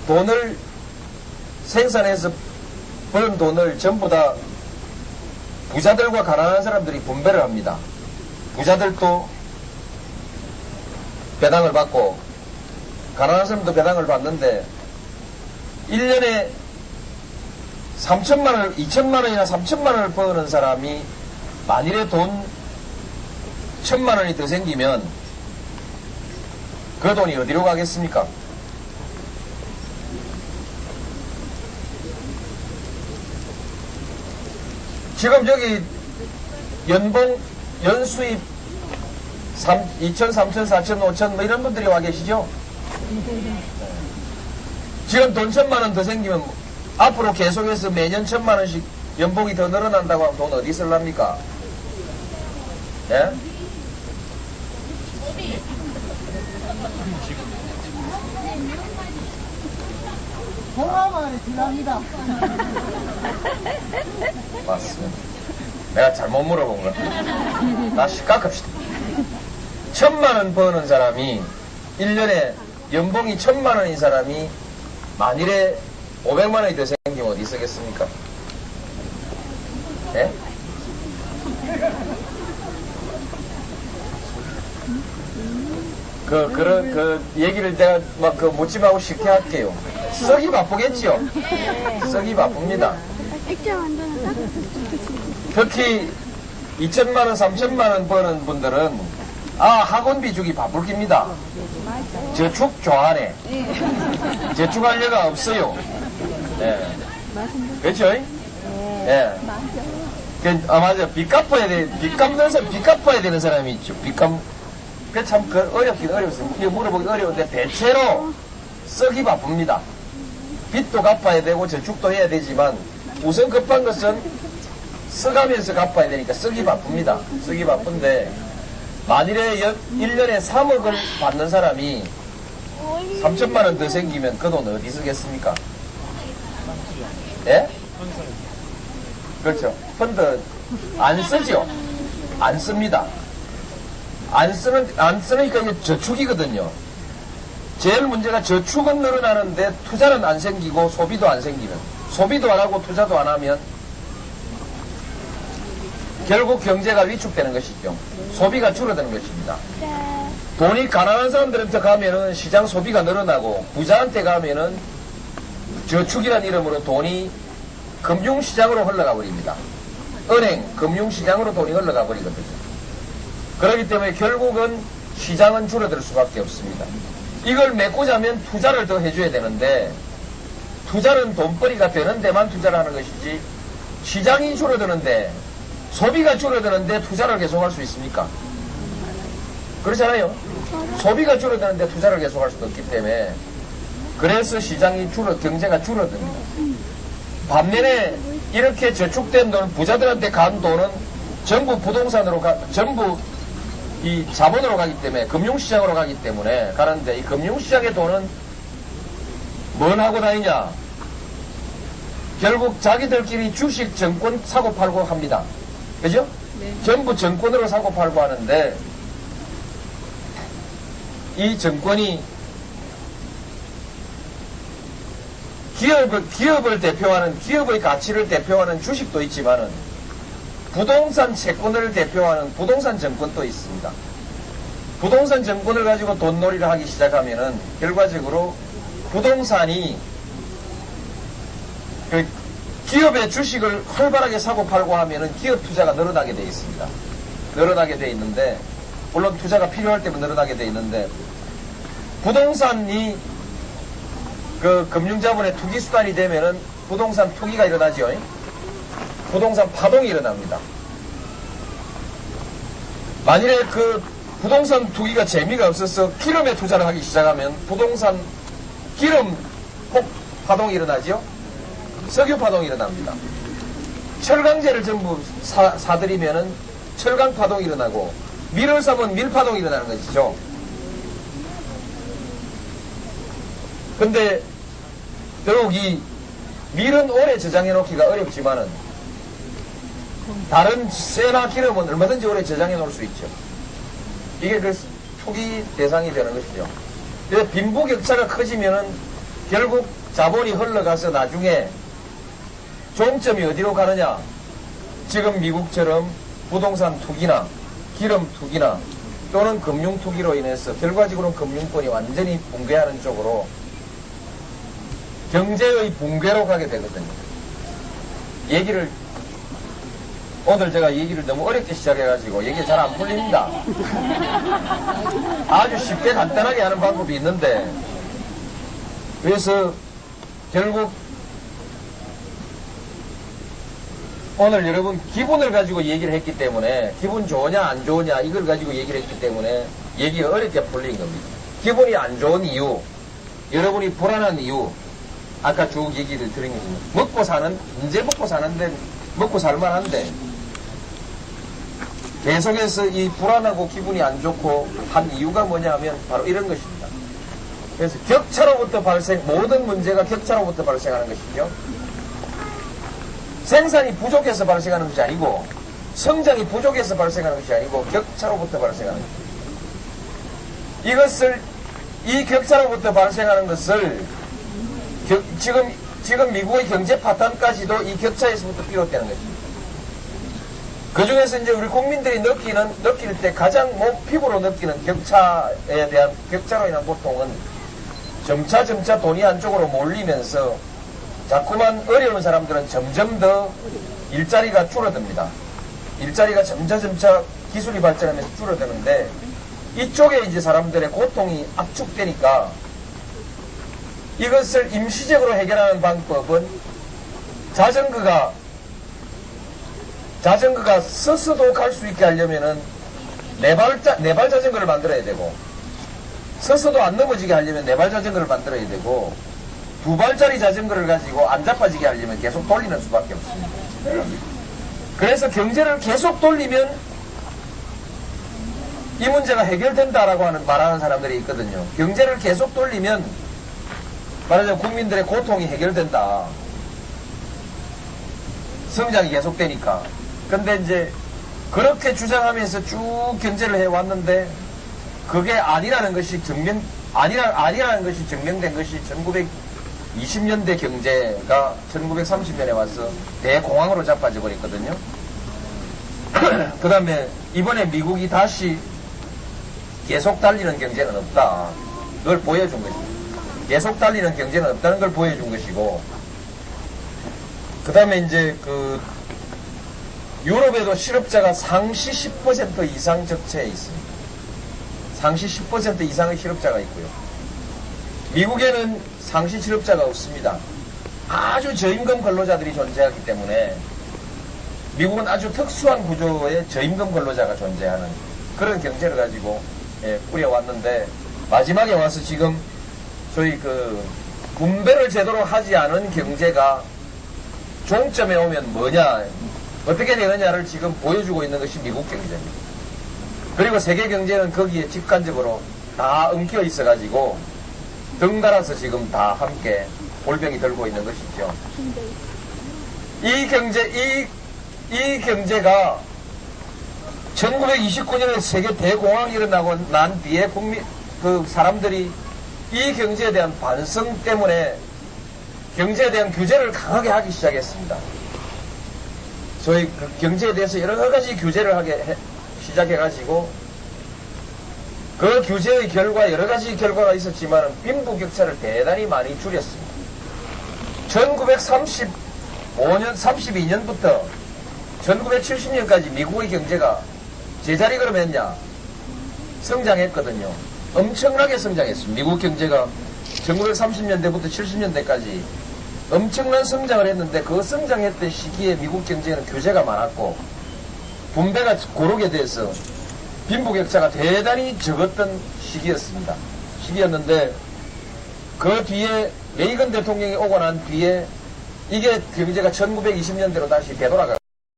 돈을 생산해서 버는 돈을 전부 다 부자들과 가난한 사람들이 분배를 합니다. 부자들도 배당을 받고 가난한 사람도 배당을 받는데 1년에 3천만 원, 2천만 원이나 3천만 원을 버는 사람이 만일에 돈 1천만 원이 더 생기면 그 돈이 어디로 가겠습니까? 지금 여기 연수입 2천, 3천, 4천, 5천 뭐 이런 분들이 와 계시죠? 지금 돈 1,000만 원 더 생기면 앞으로 계속해서 매년 1,000만 원씩 연봉이 더 늘어난다고 하면 돈 어디 쓸랍니까? 예? 건강만에 필요합니다. 맞습니다. 내가 잘못 물어본 거야. 다시 깎읍시다. 1,000만 원 버는 사람이 1년에 연봉이 1,000만 원인 사람이 만일에 500만 원이 더 생기면 어디 쓰겠습니까? 예? 그 얘기를 내가 막 그 묻지마고 쉽게 할게요. 쓰기 바쁘겠죠? 쓰기 바쁩니다. 특히 2천만 원, 3천만 원 버는 분들은 학원비 주기 바쁠 깁니다. 저축 좋아하네. 저축할 여가 없어요. 예. 그렇죠? 예. 맞아. 빚 갚아야 되는 사람이 있죠. 그 참 어렵긴 어렵습니다. 이거 물어보기 어려운데 대체로 쓰기 바쁩니다. 빚도 갚아야 되고 저축도 해야 되지만 우선 급한 것은 써가면서 갚아야 되니까 쓰기 바쁩니다. 쓰기 바쁜데 만일에 1년에 3억을 받는 사람이 3천만 원 더 생기면 그 돈 어디 쓰겠습니까? 예? 그렇죠. 펀드 안 쓰죠? 안 씁니다. 안 쓰니까 이게 저축이거든요. 제일 문제가 저축은 늘어나는데 투자는 안 생기고 소비도 안 생기면, 소비도 안 하고 투자도 안 하면 결국 경제가 위축되는 것이죠. 소비가 줄어드는 것입니다. 돈이 가난한 사람들한테 가면은 시장 소비가 늘어나고 부자한테 가면은 저축이라는 이름으로 돈이 금융시장으로 흘러가 버립니다. 은행, 금융시장으로 돈이 흘러가 버리거든요. 그렇기 때문에 결국은 시장은 줄어들 수밖에 없습니다. 이걸 메꾸자면 투자를 더 해줘야 되는데 투자는 돈벌이가 되는 데만 투자를 하는 것이지 시장이 줄어드는데 소비가 줄어드는데 투자를 계속할 수 있습니까? 그렇잖아요. 소비가 줄어드는데 투자를 계속할 수도 없기 때문에 그래서 시장이 경제가 줄어듭니다. 반면에 이렇게 저축된 돈, 부자들한테 간 돈은 전부 부동산으로 전부 이 자본으로 가기 때문에 금융시장으로 가기 때문에 가는데 이 금융시장의 돈은 뭘 하고 다니냐? 결국 자기들끼리 주식, 증권 사고 팔고 합니다. 그죠? 네. 전부 증권으로 사고 팔고 하는데 이 증권이 기업을 대표하는, 기업의 가치를 대표하는 주식도 있지만은 부동산 채권을 대표하는 부동산 정권도 있습니다. 부동산 정권을 가지고 돈놀이를 하기 시작하면은 결과적으로 부동산이 그 기업의 주식을 활발하게 사고 팔고 하면은 기업 투자가 늘어나게 되어 있습니다. 늘어나게 되어 있는데 물론 투자가 필요할 때면 늘어나게 되어 있는데 부동산이 그 금융자본의 투기 수단이 되면은 부동산 투기가 일어나죠. 부동산 파동이 일어납니다. 만일에 그 부동산 투기가 재미가 없어서 기름에 투자를 하기 시작하면 부동산 기름 파동이 일어나죠. 석유 파동이 일어납니다. 철강제를 전부 사들이면은 철강 파동이 일어나고 밀을 사면 밀 파동이 일어나는 것이죠. 근데 결국 이 밀은 오래 저장해 놓기가 어렵지만은 다른 쇠나 기름은 얼마든지 오래 저장해 놓을 수 있죠. 이게 그 투기 대상이 되는 것이죠. 그래서 빈부격차가 커지면은 결국 자본이 흘러가서 나중에 종점이 어디로 가느냐? 지금 미국처럼 부동산 투기나 기름 투기나 또는 금융 투기로 인해서 결과적으로는 금융권이 완전히 붕괴하는 쪽으로 경제의 붕괴로 가게 되거든요. 오늘 제가 얘기를 너무 어렵게 시작해가지고 얘기 잘 안 풀립니다. 아주 쉽게 간단하게 하는 방법이 있는데, 그래서 결국 오늘 여러분 기분을 가지고 얘기를 했기 때문에, 기분 좋으냐 안 좋으냐 이걸 가지고 얘기를 했기 때문에 얘기가 어렵게 풀린 겁니다. 기분이 안 좋은 이유, 여러분이 불안한 이유, 아까 쭉 얘기를 드린 거죠. 이제 먹고 사는데, 먹고 살만한데 계속해서 이 불안하고 기분이 안 좋고 한 이유가 뭐냐 하면 바로 이런 것입니다. 그래서 모든 문제가 격차로부터 발생하는 것이죠. 생산이 부족해서 발생하는 것이 아니고, 성장이 부족해서 발생하는 것이 아니고 격차로부터 발생하는 것입니다. 이 격차로부터 발생하는 것을 지금 미국의 경제 파탄까지도 이 격차에서부터 비롯되는 것입니다. 그 중에서 이제 우리 국민들이 느낄 때 가장 피부로 느끼는 격차로 인한 고통은 점차 돈이 한쪽으로 몰리면서 자꾸만 어려운 사람들은 점점 더 일자리가 줄어듭니다. 일자리가 점차 기술이 발전하면서 줄어드는데, 이쪽에 이제 사람들의 고통이 압축되니까 이것을 임시적으로 해결하는 방법은 자전거가 서서도 갈 수 있게 하려면은 네발 자전거를 만들어야 되고, 서서도 안 넘어지게 하려면 네발 자전거를 만들어야 되고, 2발짜리 자전거를 가지고 안 자빠지게 하려면 계속 돌리는 수밖에 없습니다. 그래서 경제를 계속 돌리면 이 문제가 해결된다라고 말하는 사람들이 있거든요. 경제를 계속 돌리면 말하자면 국민들의 고통이 해결된다. 성장이 계속되니까. 근데 이제 그렇게 주장하면서 쭉 경제를 해왔는데 그게 아니라는 것이 증명된 것이 1920년대 경제가 1930년에 와서 대공황으로 자빠져 버렸거든요. 그 다음에 이번에 미국이 다시 계속 달리는 경제는 없다. 그걸 보여준 것입니다. 계속 달리는 경제는 없다는 걸 보여준 것이고, 그 다음에 이제 유럽에도 실업자가 상시 10% 이상 적체에 있습니다. 상시 10% 이상의 실업자가 있고요. 미국에는 상시 실업자가 없습니다. 아주 저임금 근로자들이 존재하기 때문에 미국은 아주 특수한 구조의 저임금 근로자가 존재하는 그런 경제를 가지고 꾸려왔는데, 마지막에 와서 지금 저희 분배를 제대로 하지 않은 경제가 종점에 오면 뭐냐, 어떻게 되느냐를 지금 보여주고 있는 것이 미국 경제입니다. 그리고 세계 경제는 거기에 직관적으로 다 엉켜 있어가지고 덩달아서 지금 다 함께 골병이 들고 있는 것이죠. 이 경제가 1929년에 세계 대공황이 일어나고 난 뒤에 사람들이 이 경제에 대한 반성 때문에 경제에 대한 규제를 강하게 하기 시작했습니다. 저희 경제에 대해서 여러 가지 규제를 시작해가지고 그 규제의 결과 여러 가지 결과가 있었지만 빈부격차를 대단히 많이 줄였습니다. 1932년부터 1970년까지 미국의 경제가 제자리 걸음했냐? 성장했거든요. 엄청나게 성장했습니다. 미국 경제가 1930년대부터 70년대까지 엄청난 성장을 했는데, 그 성장했던 시기에 미국 경제는 규제가 많았고 분배가 고르게 돼서 빈부격차가 대단히 적었던 시기였는데, 그 뒤에 레이건 대통령이 오고 난 뒤에 이게 경제가 1920년대로 다시 되돌아가